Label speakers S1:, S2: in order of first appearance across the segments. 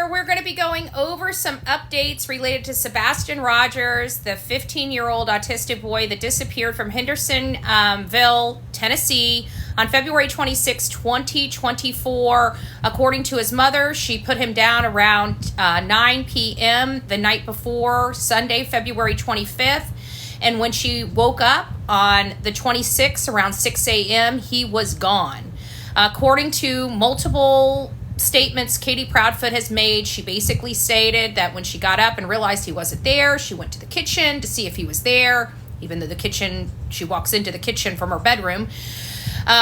S1: here. We're going to be going over some updates related to Sebastian Rogers, the 15-year-old autistic boy that disappeared from Hendersonville, Tennessee on February 26, 2024. According to his mother, she put him down around 9 p.m. the night before, Sunday, February 25th. And when she woke up on the 26th around 6 a.m., he was gone. According to multiple statements Katie Proudfoot has made, she basically stated that when she got up and realized he wasn't there, she went to the kitchen to see if he was there, even though she walks into the kitchen from her bedroom.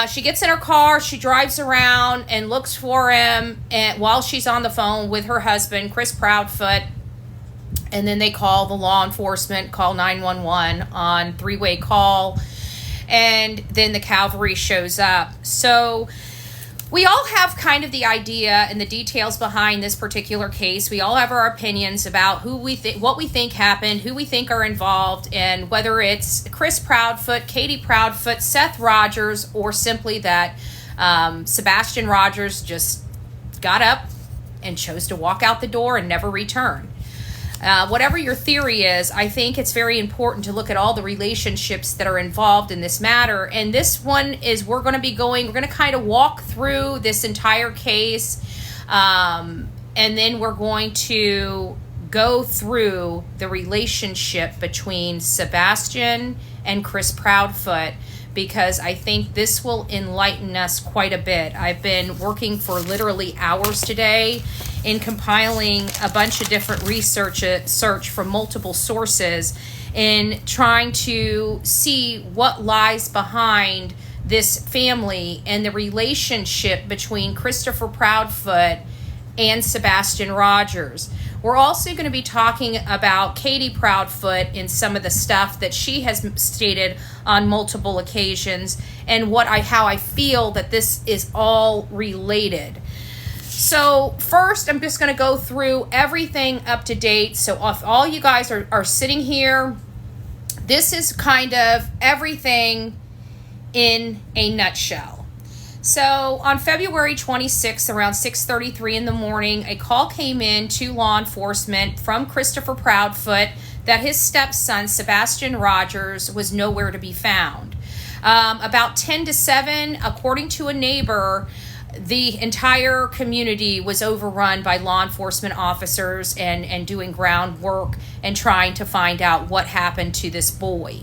S1: She gets in her car, she drives around and looks for him and while she's on the phone with her husband, Chris Proudfoot, and then they call the law enforcement, call 911 on three-way call, and then the cavalry shows up. So we all have kind of the idea and the details behind this particular case. We all have our opinions about what we think happened, who we think are involved, and whether it's Chris Proudfoot, Katie Proudfoot, Seth Rogers, or simply that Sebastian Rogers just got up and chose to walk out the door and never return. Whatever your theory is, I think it's very important to look at all the relationships that are involved in this matter. And this one is we're going to kind of walk through this entire case. And then we're going to go through the relationship between Sebastian and Chris Proudfoot, because I think this will enlighten us quite a bit. I've been working for literally hours today in compiling a bunch of different search from multiple sources in trying to see what lies behind this family and the relationship between Christopher Proudfoot and Sebastian Rogers. We're also going to be talking about Katie Proudfoot and some of the stuff that she has stated on multiple occasions and how I feel that this is all related. So first, I'm just going to go through everything up to date. So if all you guys are sitting here, this is kind of everything in a nutshell. So on February 26th, around 6:33 in the morning, a call came in to law enforcement from Christopher Proudfoot that his stepson, Sebastian Rogers, was nowhere to be found. About 10 to 7, according to a neighbor, the entire community was overrun by law enforcement officers and doing groundwork and trying to find out what happened to this boy.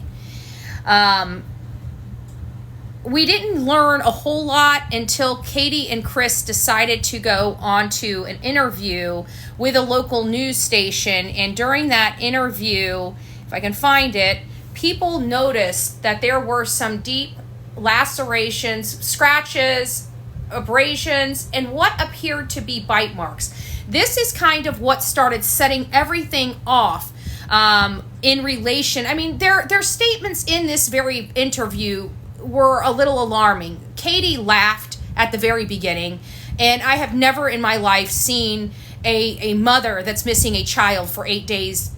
S1: We didn't learn a whole lot until Katie and Chris decided to go on to an interview with a local news station. And during that interview, if I can find it, people noticed that there were some deep lacerations, scratches, abrasions, and what appeared to be bite marks. This is kind of what started setting everything off in relation. I mean, their statements in this very interview were a little alarming. Katie laughed at the very beginning, and I have never in my life seen a mother that's missing a child for 8 days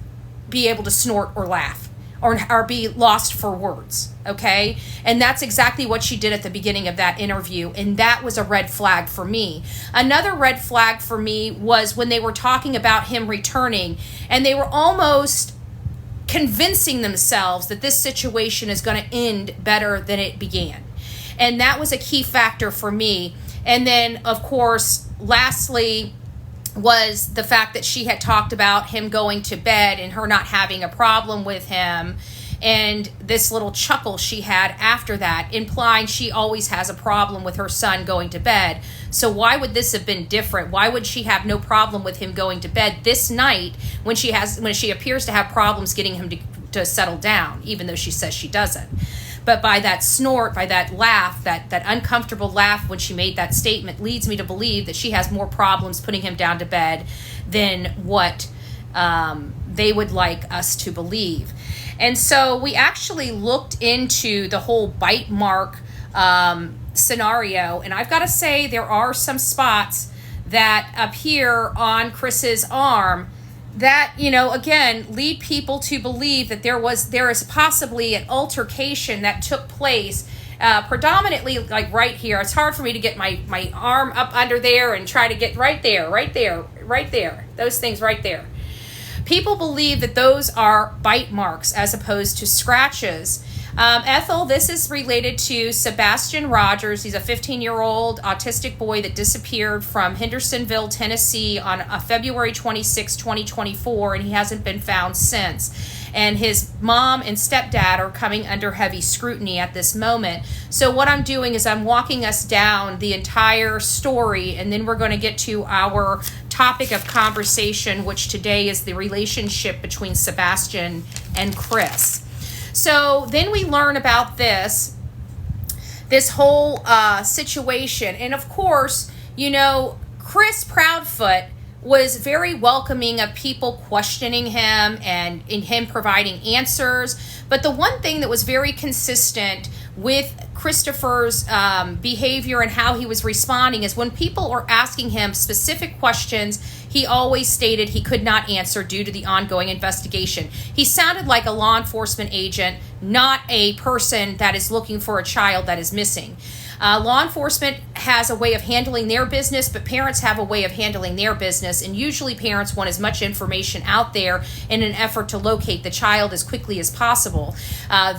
S1: be able to snort or laugh or be lost for words, okay? And that's exactly what she did at the beginning of that interview, and that was a red flag for me. Another red flag for me was when they were talking about him returning, and they were almost convincing themselves that this situation is going to end better than it began. And that was a key factor for me. And then, of course, lastly was the fact that she had talked about him going to bed and her not having a problem with him. And this little chuckle she had after that, implying she always has a problem with her son going to bed. So why would this have been different? Why would she have no problem with him going to bed this night when she appears to have problems getting him to settle down, even though she says she doesn't? But by that snort, by that laugh, that uncomfortable laugh when she made that statement leads me to believe that she has more problems putting him down to bed than what they would like us to believe. And so we actually looked into the whole bite mark scenario, and I've got to say there are some spots that appear on Chris's arm that, again, lead people to believe that there is possibly an altercation that took place predominantly like right here. It's hard for me to get my arm up under there and try to get right there. Those things right there. People believe that those are bite marks as opposed to scratches. Ethel, this is related to Sebastian Rogers. He's a 15-year-old autistic boy that disappeared from Hendersonville, Tennessee on February 26, 2024, and he hasn't been found since. And his mom and stepdad are coming under heavy scrutiny at this moment. So what I'm doing is I'm walking us down the entire story, and then we're going to get to our topic of conversation, which today is the relationship between Sebastian and Chris. So then we learn about this whole situation. And of course, you know, Chris Proudfoot was very welcoming of people questioning him and in him providing answers. But the one thing that was very consistent with Christopher's behavior and how he was responding is when people were asking him specific questions, he always stated he could not answer due to the ongoing investigation. He sounded like a law enforcement agent, not a person that is looking for a child that is missing. Law enforcement has a way of handling their business, but parents have a way of handling their business, and usually parents want as much information out there in an effort to locate the child as quickly as possible.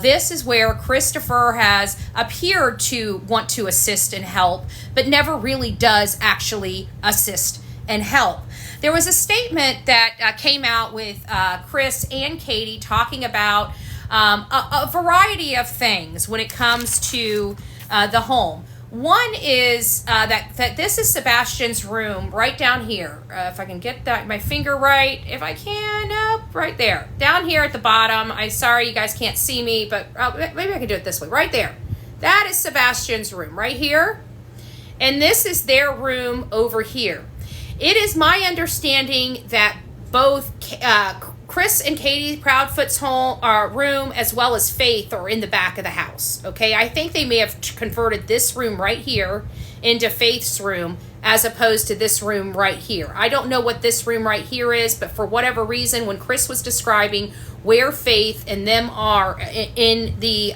S1: This is where Christopher has appeared to want to assist and help, but never really does actually assist and help. There was a statement that came out with Chris and Katie talking about a variety of things when it comes to the home. One is that this is Sebastian's room right down here. If I can get my finger right, if I can, nope, right there. Down here at the bottom. I'm sorry you guys can't see me, but maybe I can do it this way. Right there. That is Sebastian's room right here. And this is their room over here. It is my understanding that both Chris and Katie Proudfoot's room as well as Faith are in the back of the house. Okay, I think they may have converted this room right here into Faith's room as opposed to this room right here. I don't know what this room right here is, but for whatever reason, when Chris was describing where Faith and them are in the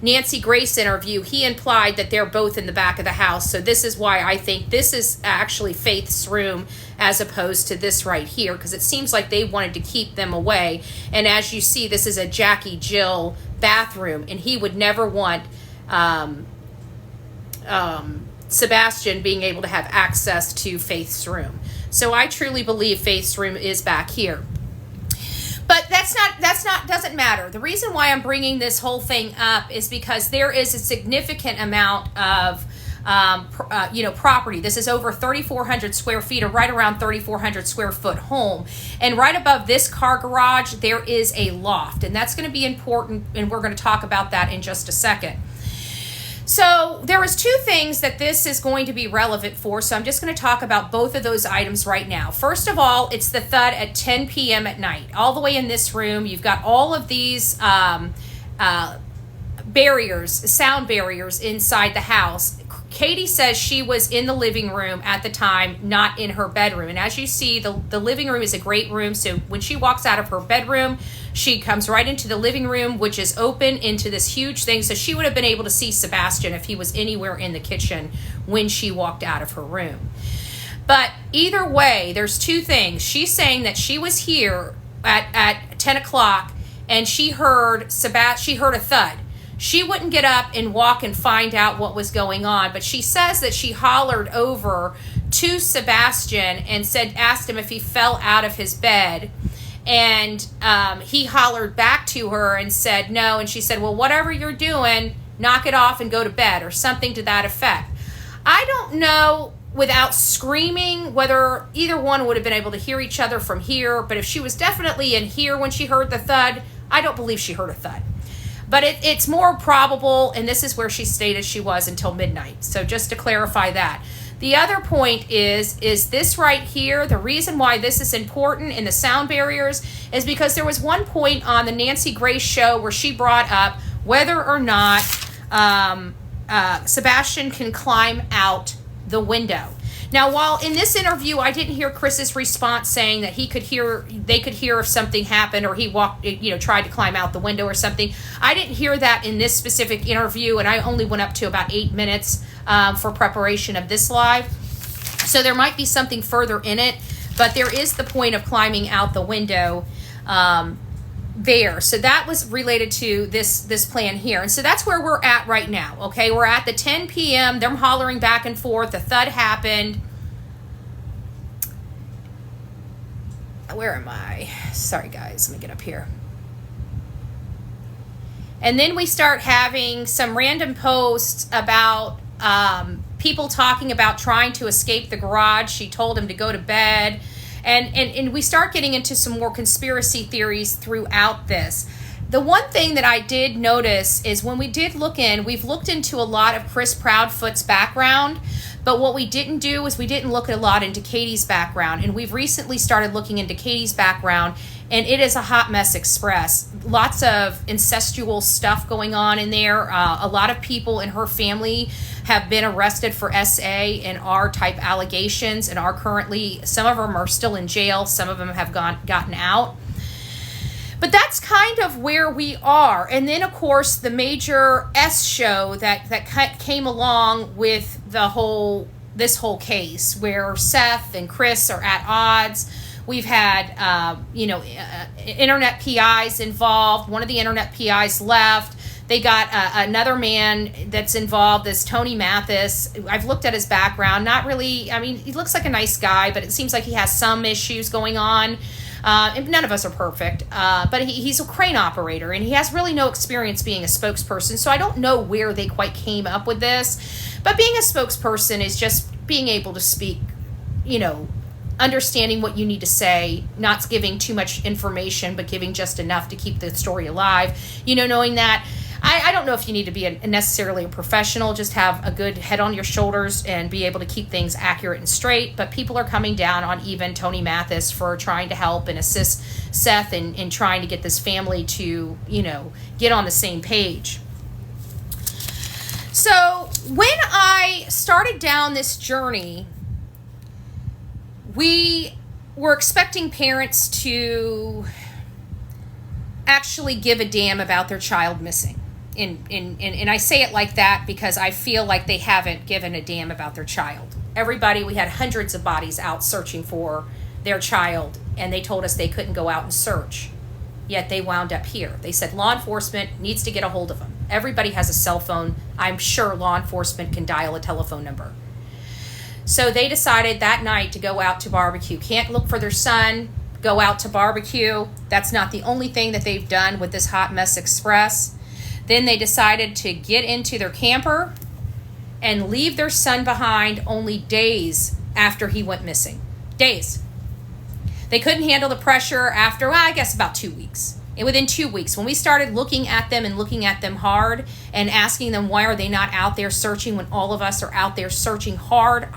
S1: Nancy Grace interview, he implied that they're both in the back of the house. So this is why I think this is actually Faith's room as opposed to this right here, because it seems like they wanted to keep them away. And as you see, this is a Jackie Jill bathroom, and he would never want Sebastian being able to have access to Faith's room. So I truly believe Faith's room is back here. But doesn't matter. The reason why I'm bringing this whole thing up is because there is a significant amount of property. This is over 3,400 square feet, or right around 3,400 square foot home. And right above this car garage, there is a loft, and that's going to be important, and we're going to talk about that in just a second. So there was two things that this is going to be relevant for, so I'm just going to talk about both of those items right now. First of all, it's the thud at 10 p.m. at night. All the way in this room, you've got all of these barriers, sound barriers inside the house. Katie says she was in the living room at the time, not in her bedroom. And as you see, the living room is a great room. So when she walks out of her bedroom, she comes right into the living room, which is open into this huge thing. So she would have been able to see Sebastian if he was anywhere in the kitchen when she walked out of her room. But either way, there's two things. She's saying that she was here at 10 o'clock and she heard a thud. She wouldn't get up and walk and find out what was going on, but she says that she hollered over to Sebastian and asked him if he fell out of his bed, and he hollered back to her and said no, and she said, well, whatever you're doing, knock it off and go to bed, or something to that effect. I don't know without screaming whether either one would have been able to hear each other from here, but if she was definitely in here when she heard the thud, I don't believe she heard a thud. But it's more probable, and this is where she stated she was until midnight. So just to clarify that. The other point is this right here. The reason why this is important in the sound barriers is because there was one point on the Nancy Grace show where she brought up whether or not Sebastian can climb out the window. Now, while in this interview, I didn't hear Chris's response saying that they could hear if something happened or he walked, tried to climb out the window or something. I didn't hear that in this specific interview, and I only went up to about 8 minutes for preparation of this live. So there might be something further in it, but there is the point of climbing out the window there. So that was related to this plan here. And so that's where we're at right now. Okay, we're at the 10 p.m. They're hollering back and forth. The thud happened. Where am I? Sorry, guys. Let me get up here. And then we start having some random posts about people talking about trying to escape the garage. She told him to go to bed. And we start getting into some more conspiracy theories throughout this. The one thing that I did notice is when we did we've looked into a lot of Chris Proudfoot's background, but what we didn't do is we didn't look a lot into Katie's background. And we've recently started looking into Katie's background, and it is a hot mess express. Lots of incestual stuff going on in there. A lot of people in her family have been arrested for SA and R-type allegations and are currently, some of them are still in jail, some of them have gotten out. But that's kind of where we are. And then, of course, the major S show that came along with this whole case, where Seth and Chris are at odds. We've had, internet PIs involved. One of the internet PIs left. They got another man that's involved, this Tony Mathis. I've looked at his background. Not really, I mean, he looks like a nice guy, but it seems like he has some issues going on. And none of us are perfect, but he's a crane operator, and he has really no experience being a spokesperson. So I don't know where they quite came up with this. But being a spokesperson is just being able to speak, understanding what you need to say, not giving too much information, but giving just enough to keep the story alive. Knowing that. I don't know if you need to be necessarily a professional, just have a good head on your shoulders and be able to keep things accurate and straight. But people are coming down on even Tony Mathis for trying to help and assist Seth in trying to get this family to, get on the same page. So when I started down this journey, we were expecting parents to actually give a damn about their child missing. And I say it like that because I feel like they haven't given a damn about their child. We had hundreds of bodies out searching for their child, and they told us they couldn't go out and search. Yet they wound up here. They said law enforcement needs to get a hold of them. Everybody has a cell phone. I'm sure law enforcement can dial a telephone number. So they decided that night to go out to barbecue. Can't look for their son, go out to barbecue. That's not the only thing that they've done with this hot mess express. Then they decided to get into their camper and leave their son behind only days after he went missing. Days. They couldn't handle the pressure after, I guess about 2 weeks. And within 2 weeks, when we started looking at them hard and asking them why are they not out there searching when all of us are out there searching hard.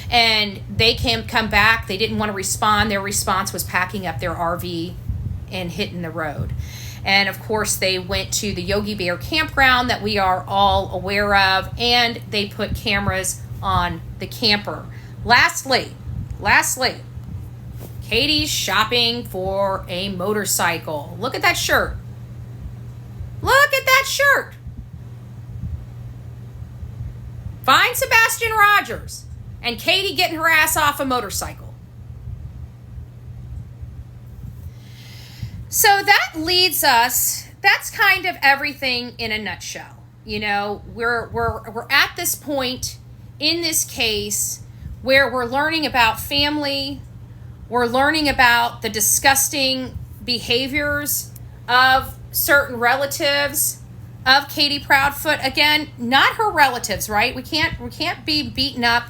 S1: And they come back. They didn't want to respond. Their response was packing up their RV and hitting the road. And of course, they went to the Yogi Bear campground that we are all aware of, and they put cameras on the camper. Lastly, Katie's shopping for a motorcycle. Look at that shirt. Find Sebastian Rogers and Katie getting her ass off a motorcycle. So that leads us, that's kind of everything in a nutshell. We're at this point in this case where we're learning about family, we're learning about the disgusting behaviors of certain relatives of Katie Proudfoot. Again, not her relatives, right? We can't be beaten up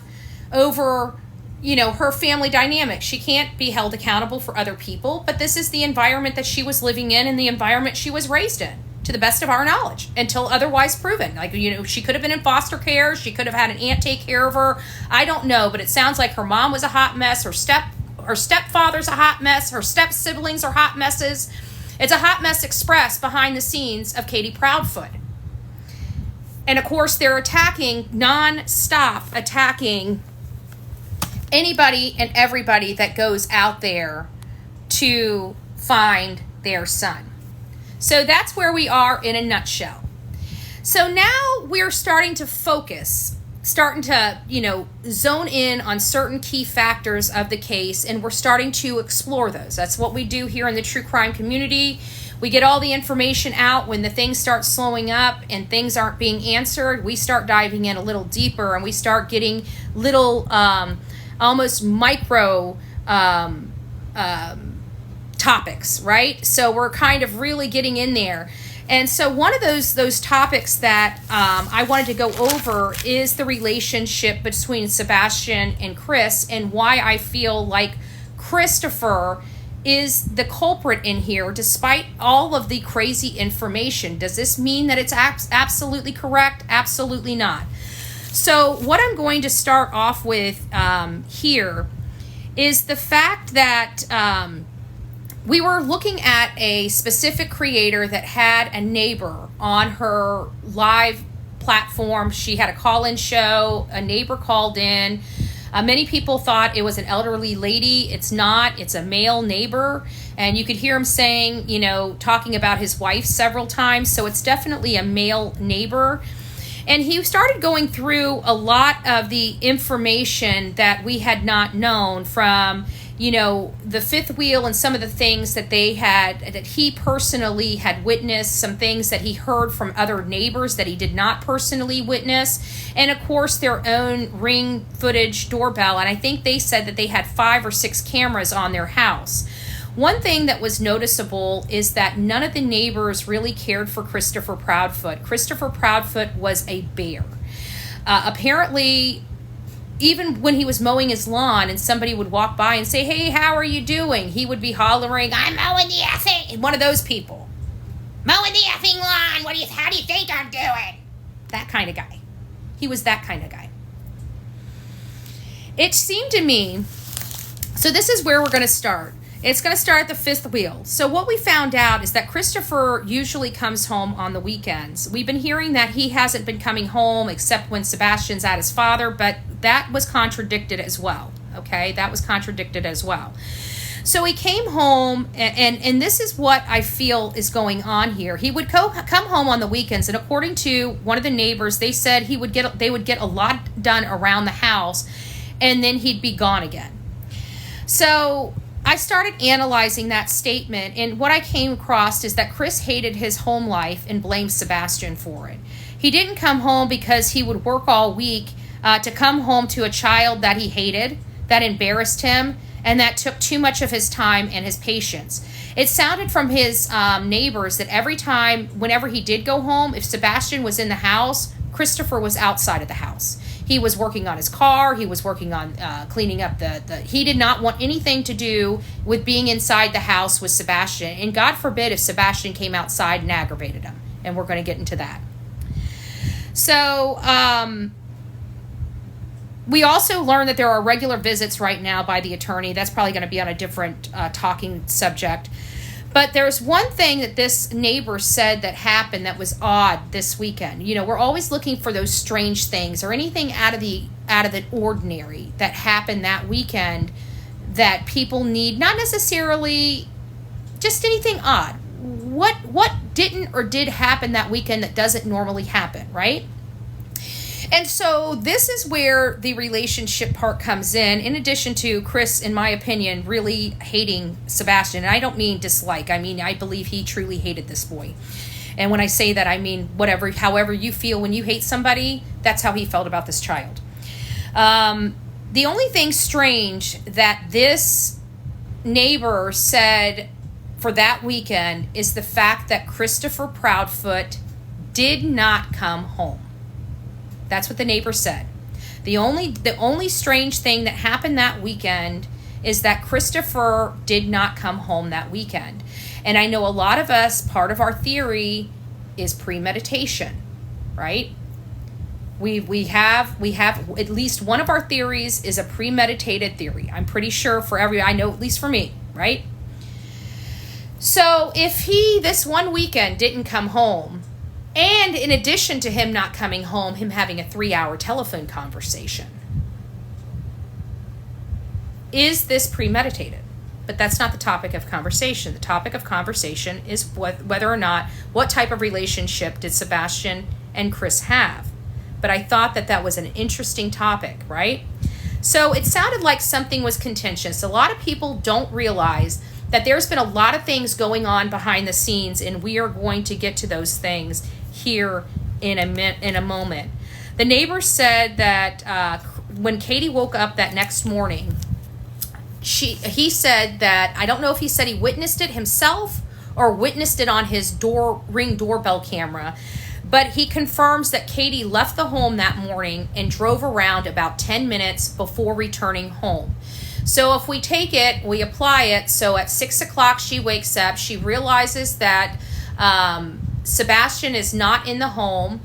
S1: over her family dynamic. She can't be held accountable for other people, but this is the environment that she was living in and the environment she was raised in, to the best of our knowledge, until otherwise proven. She could have been in foster care. She could have had an aunt take care of her. I don't know, but it sounds like her mom was a hot mess. Her stepfather's a hot mess. Her step siblings are hot messes. It's a hot mess express behind the scenes of Katie Proudfoot. And of course, they're attacking, non-stop attacking anybody and everybody that goes out there to find their son. So that's where we are in a nutshell. So now we're starting to focus, starting to, zone in on certain key factors of the case, and we're starting to explore those. That's what we do here in the true crime community. We get all the information out when the things start slowing up and things aren't being answered. We start diving in a little deeper, and we start getting little, almost micro topics, right? So we're kind of really getting in there. And so one of those topics that I wanted to go over is the relationship between Sebastian and Chris, and why I feel like Christopher is the culprit in here despite all of the crazy information. Does this mean that it's absolutely correct? Absolutely not. So what I'm going to start off with here is the fact that we were looking at a specific creator that had a neighbor on her live platform. She had a call-in show. A neighbor called in. Many people thought it was an elderly lady. It's not. It's a male neighbor. And you could hear him saying, talking about his wife several times. So it's definitely a male neighbor. And he started going through a lot of the information that we had not known from, the fifth wheel and some of the things that that he personally had witnessed, some things that he heard from other neighbors that he did not personally witness, and of course their own Ring footage doorbell. And I think they said that they had 5 or 6 cameras on their house. One thing that was noticeable is that none of the neighbors really cared for Christopher Proudfoot. Christopher Proudfoot was a bear. Apparently, even when he was mowing his lawn and somebody would walk by and say, "Hey, how are you doing?" he would be hollering, "I'm mowing the effing," one of those people. "Mowing the effing lawn, how do you think I'm doing?" That kind of guy. He was that kind of guy. It seemed to me, so this is where we're going to start. It's going to start at the fifth wheel. So what we found out is that Christopher usually comes home on the weekends. We've been hearing that he hasn't been coming home except when Sebastian's at his father, but that was contradicted as well. Okay, that was contradicted as well. So he came home, and this is what I feel is going on here. He would come home on the weekends, and according to one of the neighbors, they said they would get a lot done around the house, and then he'd be gone again. So I started analyzing that statement, and what I came across is that Chris hated his home life and blamed Sebastian for it. He didn't come home because he would work all week to come home to a child that he hated, that embarrassed him, and that took too much of his time and his patience. It sounded from his neighbors that every time, whenever he did go home, if Sebastian was in the house, Christopher was outside of the house. He was working on his car. He was working on cleaning up he did not want anything to do with being inside the house with Sebastian. And God forbid if Sebastian came outside and aggravated him. And we're going to get into that. So we also learned that there are regular visits right now by the attorney. That's probably going to be on a different talking subject. But there's one thing that this neighbor said that happened that was odd this weekend. We're always looking for those strange things or anything out of the ordinary that happened that weekend that people need, not necessarily just anything odd. What didn't or did happen that weekend that doesn't normally happen, right? And so this is where the relationship part comes in addition to Chris, in my opinion, really hating Sebastian. And I don't mean dislike. I mean, I believe he truly hated this boy. And when I say that, I mean however you feel when you hate somebody, that's how he felt about this child. The only thing strange that this neighbor said for that weekend is the fact that Christopher Proudfoot did not come home. That's what the neighbor said. The only strange thing that happened that weekend is that Christopher did not come home that weekend. And I know a lot of us, part of our theory is premeditation, right? We have at least one of our theories is a premeditated theory. I'm pretty sure I know at least for me, right? So if he this one weekend didn't come home, And in addition to him not coming home, him having a 3-hour telephone conversation. Is this premeditated? But that's not the topic of conversation. The topic of conversation is whether or not, what type of relationship did Sebastian and Chris have? But I thought that was an interesting topic, right? So it sounded like something was contentious. A lot of people don't realize that there's been a lot of things going on behind the scenes, and we are going to get to those things here in a moment. The neighbor said that when Katie woke up that next morning, he said that, I don't know if he said he witnessed it himself or witnessed it on his Ring doorbell camera, but he confirms that Katie left the home that morning and drove around about 10 minutes before returning home. So if we take it, we apply it, so at 6 o'clock she wakes up, she realizes that Sebastian is not in the home.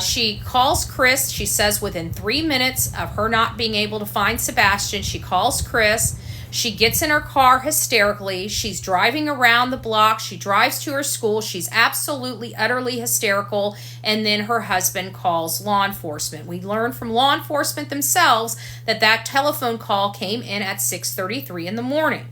S1: She calls Chris. She says within 3 minutes of her not being able to find Sebastian, she calls Chris. She gets in her car hysterically. She's driving around the block. She drives to her school. She's absolutely, utterly hysterical. And then her husband calls law enforcement. We learn from law enforcement themselves that telephone call came in at 6:33 in the morning.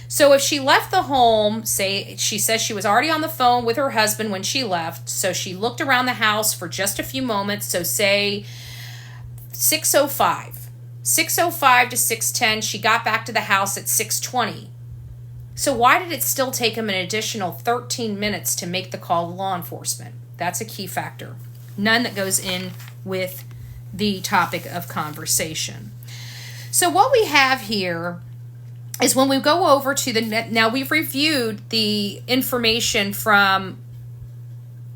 S1: So if she left the home, she says she was already on the phone with her husband when she left, so she looked around the house for just a few moments, so say 6:05. 6:05 to 6:10, she got back to the house at 6:20. So why did it still take him an additional 13 minutes to make the call to law enforcement? That's a key factor. None that goes in with the topic of conversation. So what we have here is when we go over to now we've reviewed the information from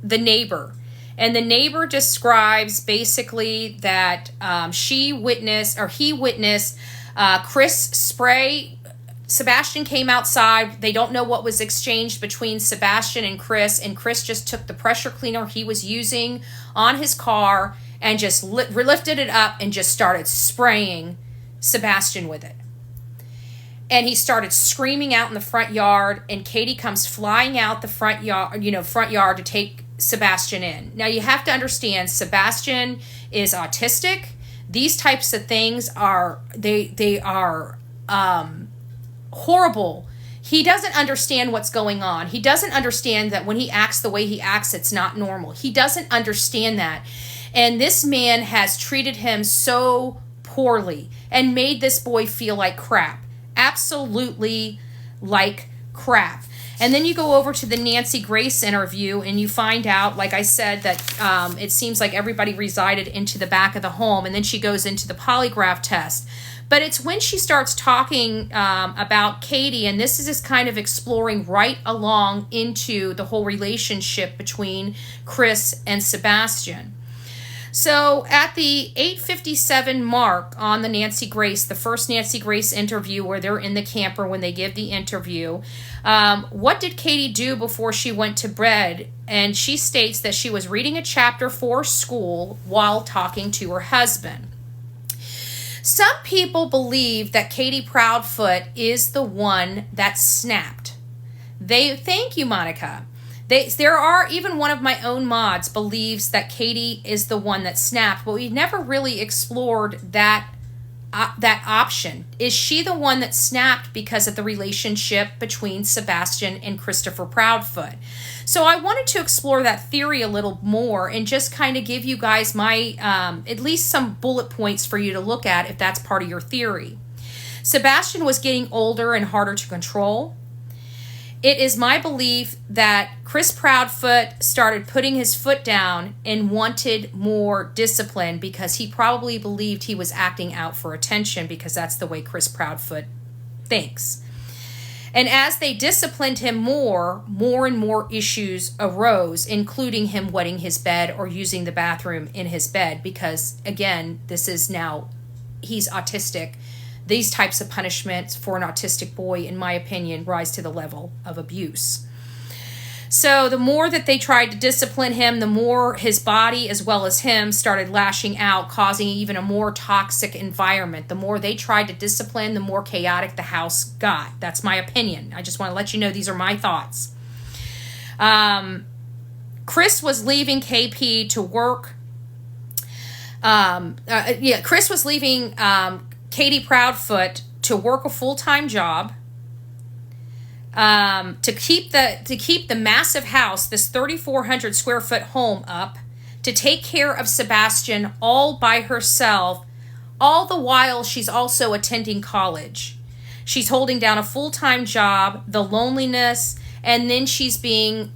S1: the neighbor, and the neighbor describes basically that he witnessed Chris spray. Sebastian came outside. They don't know what was exchanged between Sebastian and Chris just took the pressure cleaner he was using on his car and just lifted it up and just started spraying Sebastian with it. And he started screaming out in the front yard, and Katie comes flying out the front yard to take Sebastian in. Now you have to understand, Sebastian is autistic. These types of things are horrible. He doesn't understand what's going on. He doesn't understand that when he acts the way he acts, it's not normal. He doesn't understand that. And this man has treated him so poorly and made this boy feel like crap. Absolutely like crap. And then you go over to the Nancy Grace interview and you find out, like I said, that it seems like everybody resided into the back of the home, and then she goes into the polygraph test. But it's when she starts talking about Katie, and this is just kind of exploring right along into the whole relationship between Chris and Sebastian. So at the 8:57 mark on the Nancy Grace, the first Nancy Grace interview where they're in the camper when they give the interview, what did Katie do before she went to bed? And she states that she was reading a chapter for school while talking to her husband. Some people believe that Katie Proudfoot is the one that snapped. Thank you, Monica. There are, even one of my own mods believes that Katie is the one that snapped, but we've never really explored that option. Is she the one that snapped because of the relationship between Sebastian and Christopher Proudfoot? So I wanted to explore that theory a little more and just kind of give you guys my, at least some bullet points for you to look at if that's part of your theory. Sebastian was getting older and harder to control. It is my belief that Chris Proudfoot started putting his foot down and wanted more discipline because he probably believed he was acting out for attention, because that's the way Chris Proudfoot thinks. And as they disciplined him more and more issues arose, including him wetting his bed or using the bathroom in his bed, because, again, he's autistic. These types of punishments for an autistic boy, in my opinion, rise to the level of abuse. So the more that they tried to discipline him, the more his body as well as him started lashing out, causing even a more toxic environment. The more they tried to discipline, the more chaotic the house got. That's my opinion. I just want to let you know these are my thoughts. Chris was leaving KP to work. Chris was leaving Katie Proudfoot to work a full-time job, to keep the massive house, this 3,400 square foot home up, to take care of Sebastian all by herself. All the while, she's also attending college. She's holding down a full-time job, the loneliness, and then she's being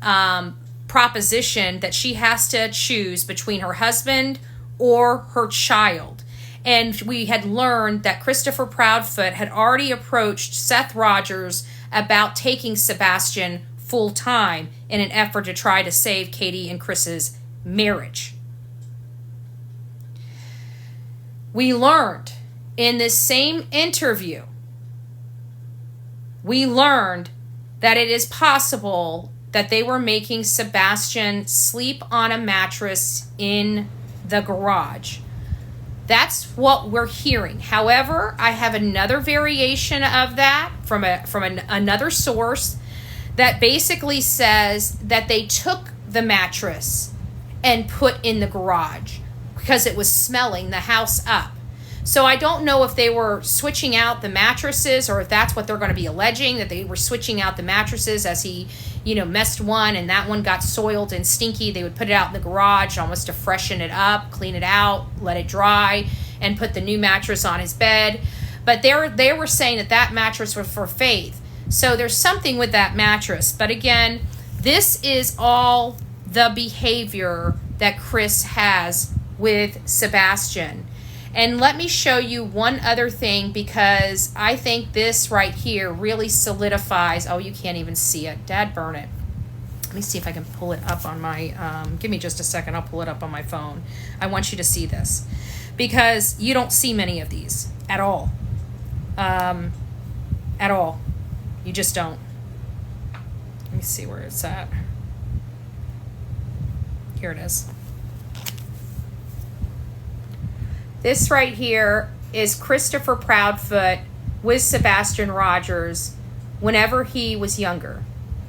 S1: propositioned that she has to choose between her husband or her child. And we had learned that Christopher Proudfoot had already approached Seth Rogers about taking Sebastian full-time in an effort to try to save Katie and Chris's marriage. We learned in this same interview, we learned that it is possible that they were making Sebastian sleep on a mattress in the garage. That's what we're hearing. However, I have another variation of that from another source that basically says that they took the mattress and put in the garage because it was smelling the house up. So I don't know if they were switching out the mattresses or if that's what they're going to be alleging, that they were switching out the mattresses as he, messed one and that one got soiled and stinky. They would put it out in the garage almost to freshen it up, clean it out, let it dry, and put the new mattress on his bed. But they were saying that mattress was for Faith. So there's something with that mattress. But again, this is all the behavior that Chris has with Sebastian. And let me show you one other thing, because I think this right here really solidifies. Oh, you can't even see it. Dad burn it. Let me see if I can pull it up on my, give me just a second. I'll pull it up on my phone. I want you to see this because you don't see many of these at all. At all. You just don't. Let me see where it's at. Here it is. This right here is Christopher Proudfoot with Sebastian Rogers whenever he was younger.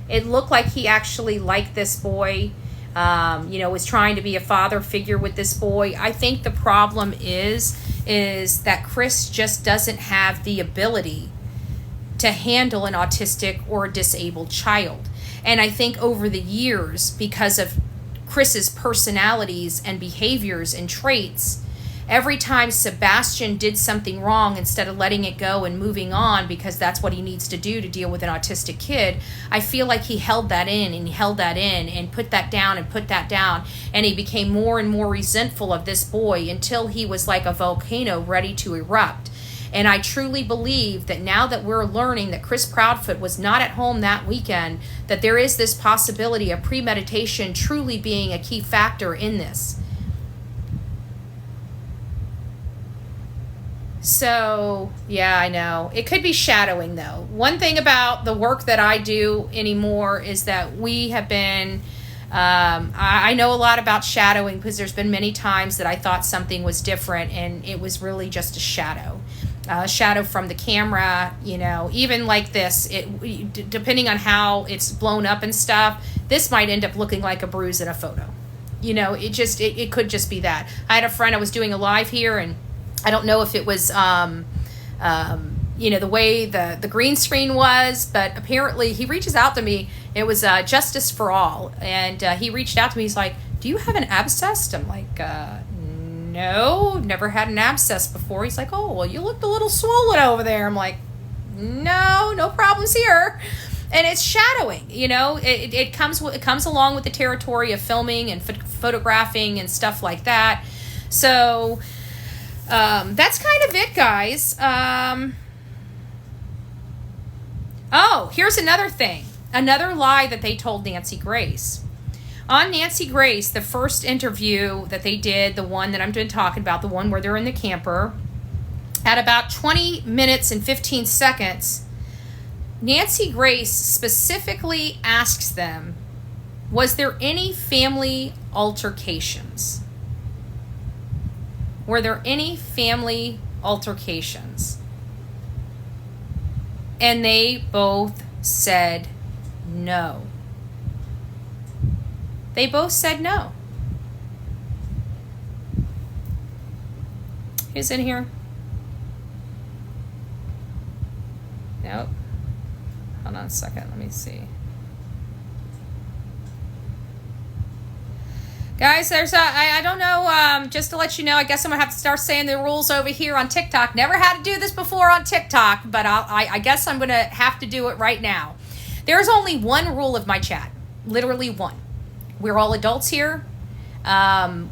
S1: It looked like he actually liked this boy, was trying to be a father figure with this boy. I think the problem is that Chris just doesn't have the ability to handle an autistic or a disabled child. And I think over the years, because of Chris's personalities and behaviors and traits, every time Sebastian did something wrong, instead of letting it go and moving on because that's what he needs to do to deal with an autistic kid, I feel like he held that in and he held that in and put that down and put that down. And he became more and more resentful of this boy until he was like a volcano ready to erupt. And I truly believe that now that we're learning that Chris Proudfoot was not at home that weekend, that there is this possibility of premeditation truly being a key factor in this. So, yeah, I know. It could be shadowing, though. One thing about the work that I do anymore is that we have been, I know a lot about shadowing because there's been many times that I thought something was different and it was really just a shadow. Shadow from the camera, even like this, depending on how it's blown up and stuff, this might end up looking like a bruise in a photo. It could just be that. I had a friend, I was doing a live here, and I don't know if it was, the way the green screen was, but apparently he reaches out to me. It was Justice for All, and he reached out to me. He's like, "Do you have an abscess?" I'm like, "No, never had an abscess before." He's like, "Oh, well, you looked a little swollen over there." I'm like, "No problems here." And it's shadowing, it comes along with the territory of filming and photographing and stuff like that. So that's kind of it, guys. Here's another thing. Another lie that they told Nancy Grace. On Nancy Grace, the first interview that they did, the one that I'm been talking about, the one where they're in the camper, at about 20 minutes and 15 seconds, Nancy Grace specifically asks them, was there any family altercations? Were there any family altercations? And they both said no. They both said no. Who's in here? Nope. Hold on a second. Let me see. Guys, there's I don't know, just to let you know, I guess I'm going to have to start saying the rules over here on TikTok. Never had to do this before on TikTok, but I guess I'm going to have to do it right now. There's only one rule of my chat. Literally one. We're all adults here.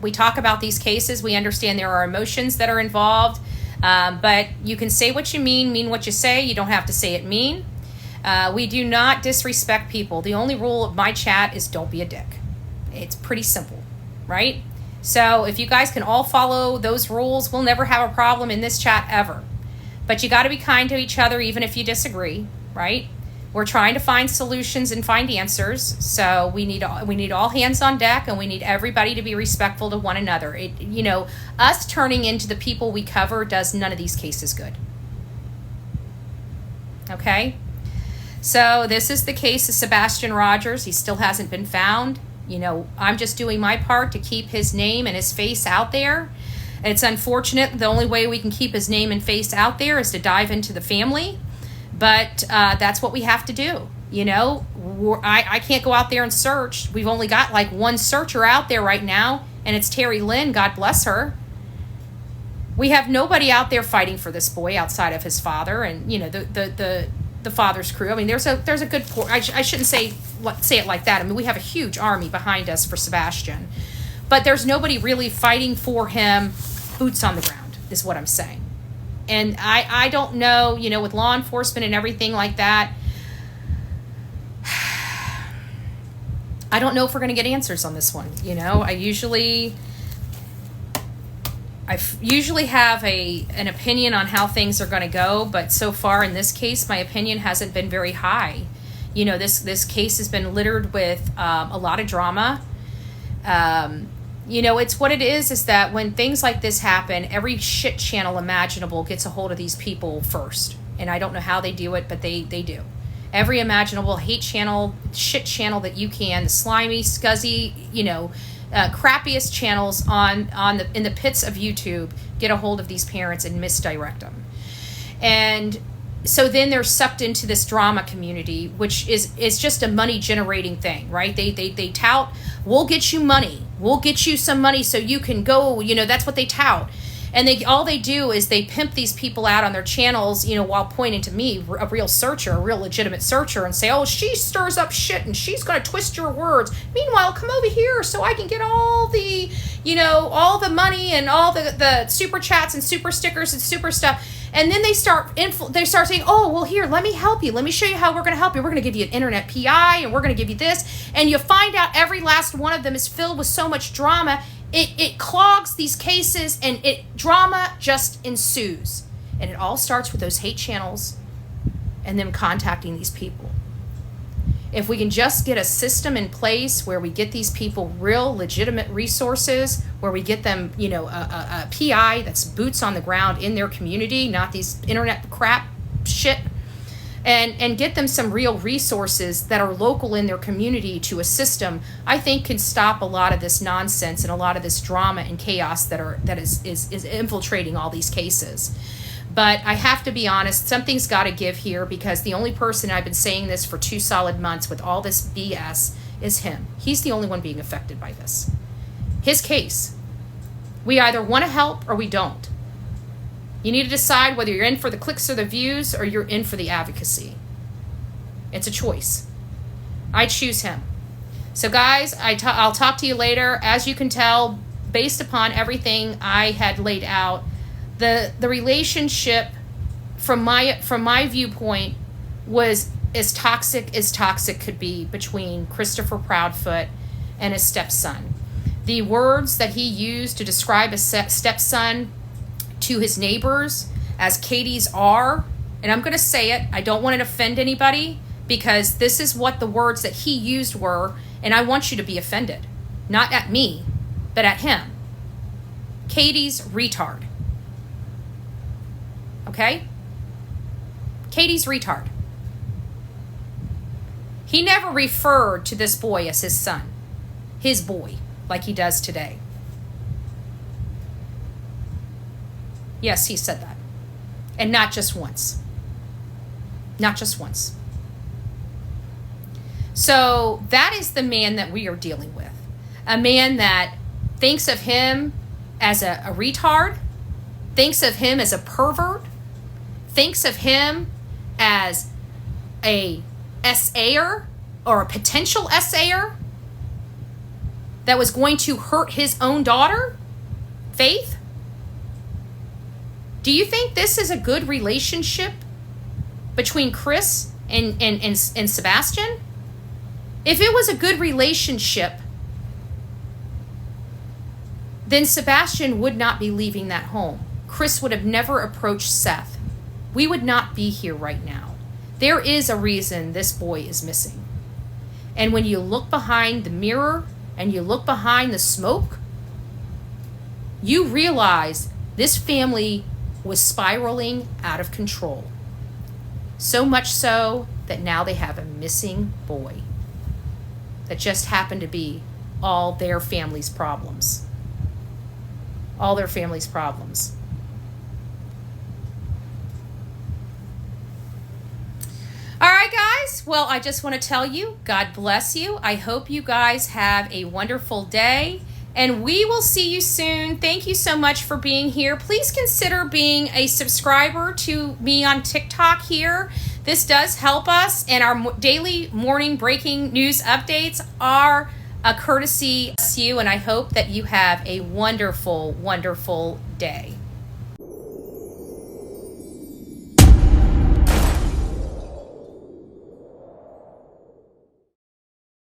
S1: We talk about these cases. We understand there are emotions that are involved. But you can say what you mean what you say. You don't have to say it mean. We do not disrespect people. The only rule of my chat is don't be a dick. It's pretty simple, right? So if you guys can all follow those rules, we'll never have a problem in this chat ever. But you got to be kind to each other even if you disagree, right? We're trying to find solutions and find answers. So we need all hands on deck, and we need everybody to be respectful to one another. Us turning into the people we cover does none of these cases good. Okay? So this is the case of Sebastian Rogers. He still hasn't been found. I'm just doing my part to keep his name and his face out there. It's unfortunate. The only way we can keep his name and face out there is to dive into the family. But that's what we have to do. I can't go out there and search. We've only got like one searcher out there right now, and it's Terry Lynn, God bless her. We have nobody out there fighting for this boy outside of his father and, the father's crew. I mean, there's a good I shouldn't say it like that. I mean, we have a huge army behind us for Sebastian. But there's nobody really fighting for him, boots on the ground, is what I'm saying. And I don't know, with law enforcement and everything like that, I don't know if we're going to get answers on this one. I usually have an opinion on how things are going to go, but so far in this case, my opinion hasn't been very high. This case has been littered with a lot of drama. It's what it is that when things like this happen, every shit channel imaginable gets a hold of these people first. And I don't know how they do it, but they do. Every imaginable hate channel, shit channel that you can, the slimy, scuzzy, crappiest channels in the pits of YouTube get a hold of these parents and misdirect them. And so then they're sucked into this drama community, which is just a money generating thing, right? They tout, we'll get you money. We'll get you some money so you can go, that's what they tout. And all they do is they pimp these people out on their channels, while pointing to me, a real searcher, a real legitimate searcher, and say, oh, she stirs up shit and she's going to twist your words. Meanwhile, come over here so I can get all the, all the money and all the super chats and super stickers and super stuff. And then they start saying, oh, well, here, let me help you. Let me show you how we're going to help you. We're going to give you an internet PI, and we're going to give you this. And you find out every last one of them is filled with so much drama. It clogs these cases, and drama just ensues. And it all starts with those hate channels and them contacting these people. If we can just get a system in place where we get these people real legitimate resources, where we get them, a PI that's boots on the ground in their community, not these internet crap shit, and get them some real resources that are local in their community to assist them, I think can stop a lot of this nonsense and a lot of this drama and chaos that is infiltrating all these cases. But I have to be honest, something's got to give here, because the only person, I've been saying this for 2 solid months with all this BS, is him. He's the only one being affected by this. His case. We either want to help or we don't. You need to decide whether you're in for the clicks or the views, or you're in for the advocacy. It's a choice. I choose him. So guys, I'll talk to you later. As you can tell, based upon everything I had laid out, the relationship from my viewpoint was as toxic could be between Christopher Proudfoot and his stepson. The words that he used to describe his stepson to his neighbors as Katie's are, and I'm going to say it, I don't want to offend anybody, because this is what the words that he used were, and I want you to be offended. Not at me, but at him. Katie's retard. Okay? Katie's retard. He never referred to this boy as his son. his boy like he does today. Yes, he said that. And not just once. Not just once. So that is the man that we are dealing with. A man that thinks of him as a retard, thinks of him as a pervert, thinks of him as a SAer or a potential SAer that was going to hurt his own daughter, Faith. Do you think this is a good relationship between Chris and Sebastian? If it was a good relationship, then Sebastian would not be leaving that home. Chris would have never approached Seth. We would not be here right now. There is a reason this boy is missing. And when you look behind the mirror and you look behind the smoke, you realize this family was spiraling out of control. So much so that now they have a missing boy that just happened to be all their family's problems. All their family's problems. All right, guys. Well, I just want to tell you, God bless you. I hope you guys have a wonderful day, and we will see you soon. Thank you so much for being here. Please consider being a subscriber to me on TikTok here. This does help us, and our daily morning breaking news updates are a courtesy to you, and I hope that you have a wonderful, wonderful day.